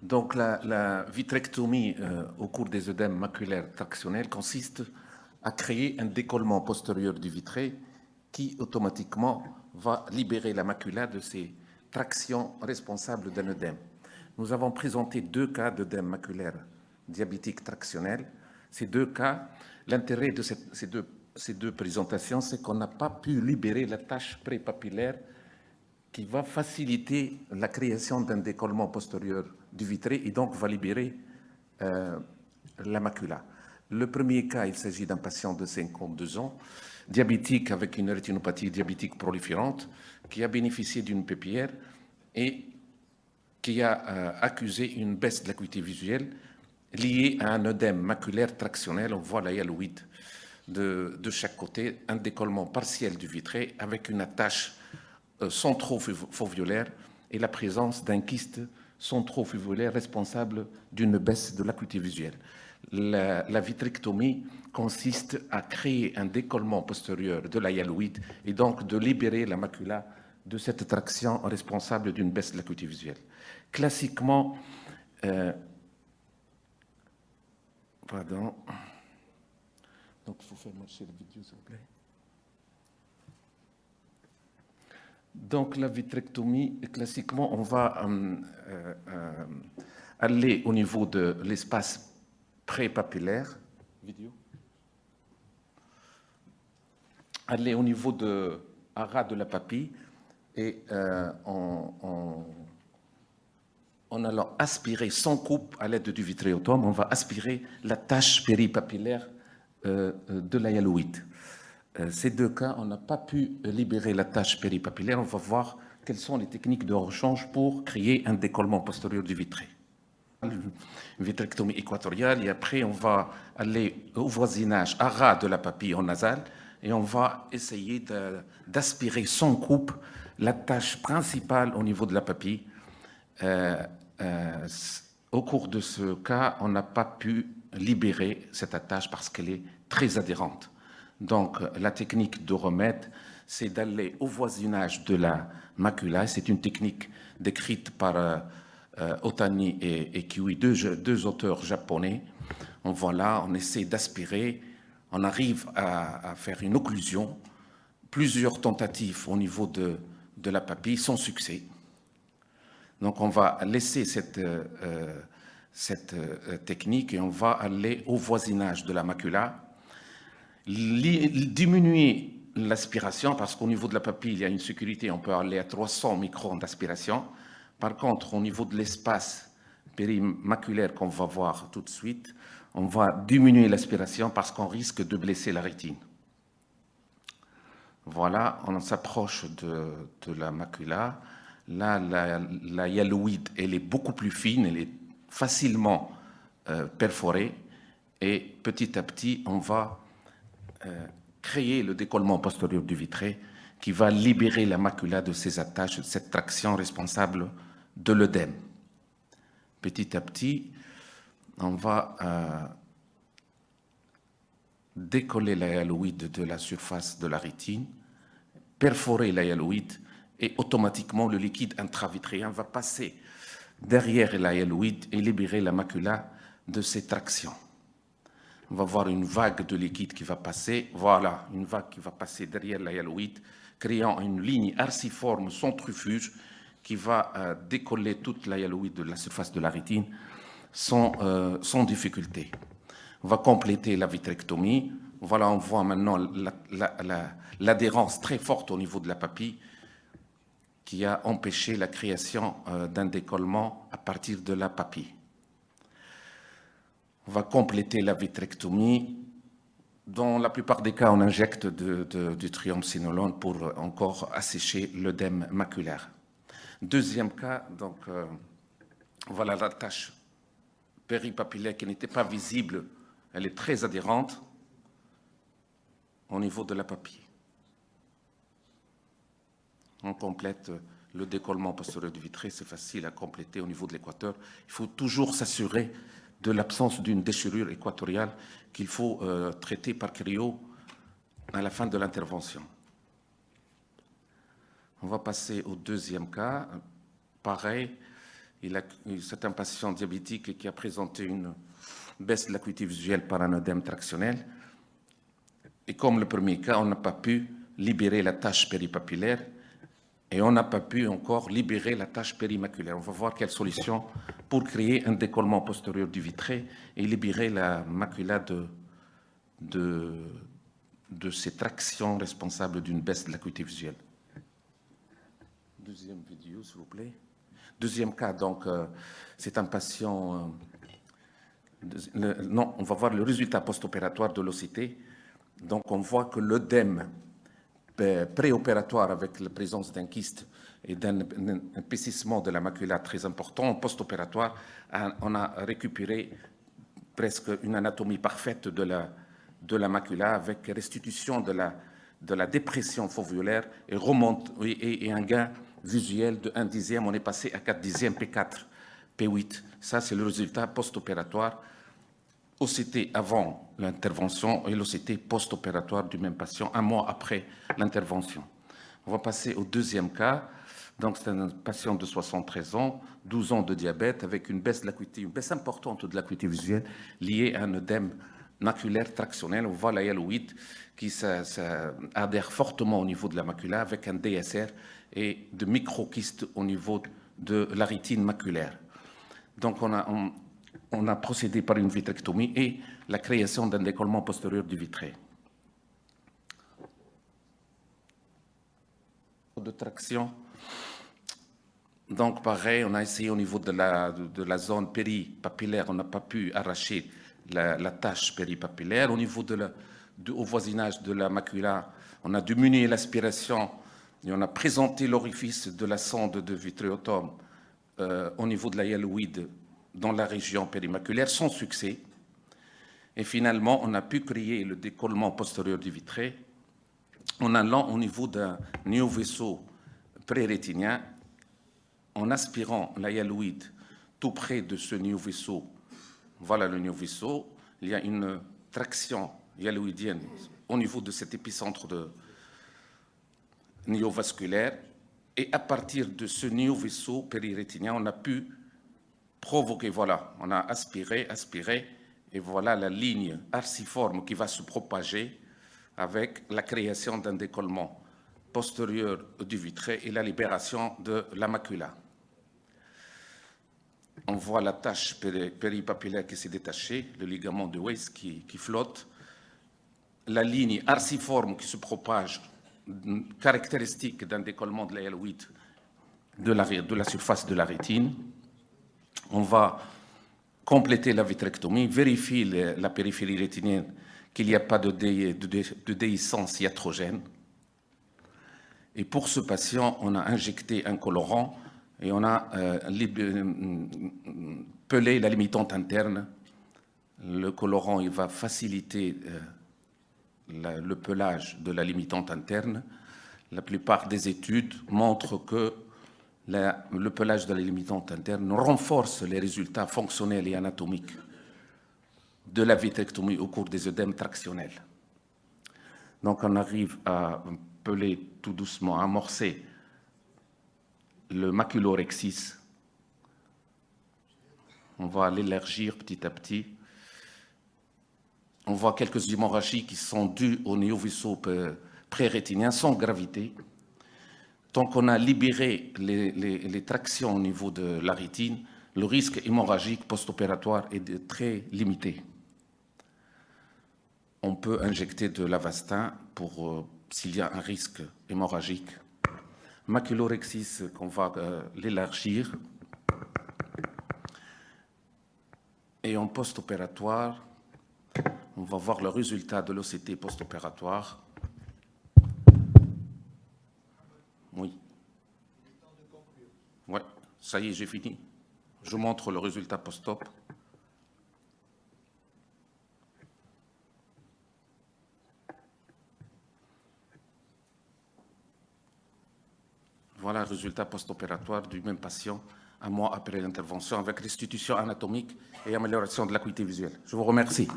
Donc la vitrectomie au cours des œdèmes maculaires tractionnels consiste à créer un décollement postérieur du vitré qui automatiquement va libérer la macula de ces tractions responsables d'un œdème. Nous avons présenté deux cas d'œdème maculaire diabétique tractionnel. Ces deux cas, l'intérêt de ces deux présentations, c'est qu'on n'a pas pu libérer la tache prépapillaire qui va faciliter la création d'un décollement postérieur du vitré et donc va libérer la macula. Le premier cas, il s'agit d'un patient de 52 ans, diabétique avec une rétinopathie diabétique proliférante, qui a bénéficié d'une PPR et qui a accusé une baisse de l'acuité visuelle liée à un œdème maculaire tractionnel. On voit la hyaloïde de chaque côté, un décollement partiel du vitré avec une attache centrofoveolaire et la présence d'un kyste centrofoveolaire responsable d'une baisse de l'acuité visuelle. La vitrectomie consiste à créer un décollement postérieur de la hyaloïde et donc de libérer la macula de cette traction responsable d'une baisse de l'acuité visuelle. Classiquement, pardon, donc il faut faire marcher la vidéo s'il vous plaît. Donc la vitrectomie, classiquement, on va aller au niveau de l'espace prépapillaire, aller au niveau de ras de la papille et en allant aspirer sans coupe à l'aide du vitréotome, on va aspirer la tache péripapillaire de la hyaloïde. Ces deux cas, on n'a pas pu libérer la tache péripapillaire. On va voir quelles sont les techniques de rechange pour créer un décollement postérieur du vitré. Une vitrectomie équatoriale et après on va aller au voisinage à ras de la papille en nasale et on va essayer d'aspirer sans coupe la tache principale au niveau de la papille. Au cours de ce cas, on n'a pas pu libérer cette attache parce qu'elle est très adhérente. Donc, la technique de remède, c'est d'aller au voisinage de la macula. C'est une technique décrite par Otani et Kiwi, deux auteurs japonais. On essaie d'aspirer, on arrive à faire une occlusion, plusieurs tentatives au niveau de la papille sans succès. Donc, on va laisser cette technique et on va aller au voisinage de la macula. Diminuer l'aspiration, parce qu'au niveau de la papille, il y a une sécurité, on peut aller à 300 microns d'aspiration. Par contre, au niveau de l'espace périmaculaire qu'on va voir tout de suite, on va diminuer l'aspiration parce qu'on risque de blesser la rétine. Voilà, on s'approche de la macula. Là, la hyaloïde, elle est beaucoup plus fine, elle est facilement perforée. Et petit à petit, on va créer le décollement postérieur du vitré qui va libérer la macula de ces attaches, de cette traction responsable de l'œdème. Petit à petit, on va décoller la hyaloïde de la surface de la rétine, perforer la hyaloïde et automatiquement le liquide intravitréen va passer derrière la hyaloïde et libérer la macula de ces tractions. On va voir une vague de liquide qui va passer, voilà, une vague qui va passer derrière la hyaloïde, créant une ligne arciforme centrifuge qui va décoller toute la hyaloïde de la surface de la rétine sans difficulté. On va compléter la vitrectomie. Voilà, on voit maintenant l'adhérence très forte au niveau de la papille qui a empêché la création d'un décollement à partir de la papille. On va compléter la vitrectomie. Dans la plupart des cas, on injecte du triamcinolone pour encore assécher l'œdème maculaire. Deuxième cas, donc, voilà la tache péripapillaire qui n'était pas visible. Elle est très adhérente au niveau de la papille. On complète le décollement postérieur du vitré, c'est facile à compléter au niveau de l'équateur. Il faut toujours s'assurer de l'absence d'une déchirure équatoriale qu'il faut traiter par cryo à la fin de l'intervention. On va passer au deuxième cas. Pareil, C'est un patient diabétique qui a présenté une baisse de l'acuité visuelle par un œdème tractionnel. Et comme le premier cas, on n'a pas pu libérer la tache péripapillaire et on n'a pas pu encore libérer la tache périmaculaire. On va voir quelle solution pour créer un décollement postérieur du vitré et libérer la macula de ces tractions responsables d'une baisse de l'acuité visuelle. Deuxième vidéo, s'il vous plaît. Deuxième cas, donc, c'est un patient... non, on va voir le résultat post-opératoire de l'OCT. Donc, on voit que l'œdème préopératoire avec la présence d'un kyste et d'un épaississement de la macula très important, post-opératoire, on a récupéré presque une anatomie parfaite de la macula avec restitution de la dépression fovulaire et un gain visuel de 1/10. On est passé à 4/10, P4, P8. Ça, c'est le résultat post-opératoire. OCT avant l'intervention et l'OCT post-opératoire du même patient, un mois après l'intervention. On va passer au deuxième cas. Donc, c'est un patient de 73 ans, 12 ans de diabète, avec une baisse de l'acuité, une baisse importante de l'acuité visuelle liée à un œdème maculaire tractionnel. On voit la hyaloïde qui adhère fortement au niveau de la macula avec un DSR et de microkystes au niveau de la rétine maculaire. Donc, on a procédé par une vitrectomie et la création d'un décollement postérieur du vitré. De traction. Donc, pareil, on a essayé au niveau de la zone péripapillaire, on n'a pas pu arracher la tache péripapillaire. Au niveau au voisinage de la macula, on a diminué l'aspiration et on a présenté l'orifice de la sonde de vitréotome au niveau de la hyaloïde dans la région périmaculaire sans succès. Et finalement, on a pu créer le décollement postérieur du vitré en allant au niveau d'un néovaisseau pré-rétinien, en aspirant la hyaloïde tout près de ce néovaisseau. Voilà le néovaisseau. Il y a une traction hyaloïdienne au niveau de cet épicentre néovasculaire. Et à partir de ce néovaisseau périrétinien, on a pu provoquer, voilà, on a aspiré, et voilà la ligne arciforme qui va se propager avec la création d'un décollement postérieur du vitré et la libération de la macula. On voit la tache péripapillaire qui s'est détachée, le ligament de Weiss qui flotte, la ligne arciforme qui se propage, caractéristique d'un décollement de la hyaloïde de la surface de la rétine. On va compléter la vitrectomie, vérifier la périphérie rétinienne qu'il n'y a pas de déhiscence iatrogène. Et pour ce patient, on a injecté un colorant et on a pelé la limitante interne. Le colorant il va faciliter le pelage de la limitante interne. La plupart des études montrent que le pelage de la limitante interne renforce les résultats fonctionnels et anatomiques de la vitrectomie au cours des œdèmes tractionnels. Donc on arrive à peler tout doucement, à amorcer le maculorhexis. On va l'élargir petit à petit. On voit quelques hémorragies qui sont dues au néovaisseau pré-rétinien sans gravité. Tant qu'on a libéré les tractions au niveau de la rétine, le risque hémorragique post-opératoire est très limité. On peut injecter de l'Avastin pour s'il y a un risque hémorragique. Maculorhexis, qu'on va l'élargir. Et en post-opératoire, on va voir le résultat de l'OCT post-opératoire. Oui. Oui, ça y est, j'ai fini. Je montre le résultat post-op. Voilà le résultat post-opératoire du même patient un mois après l'intervention avec restitution anatomique et amélioration de l'acuité visuelle. Je vous remercie.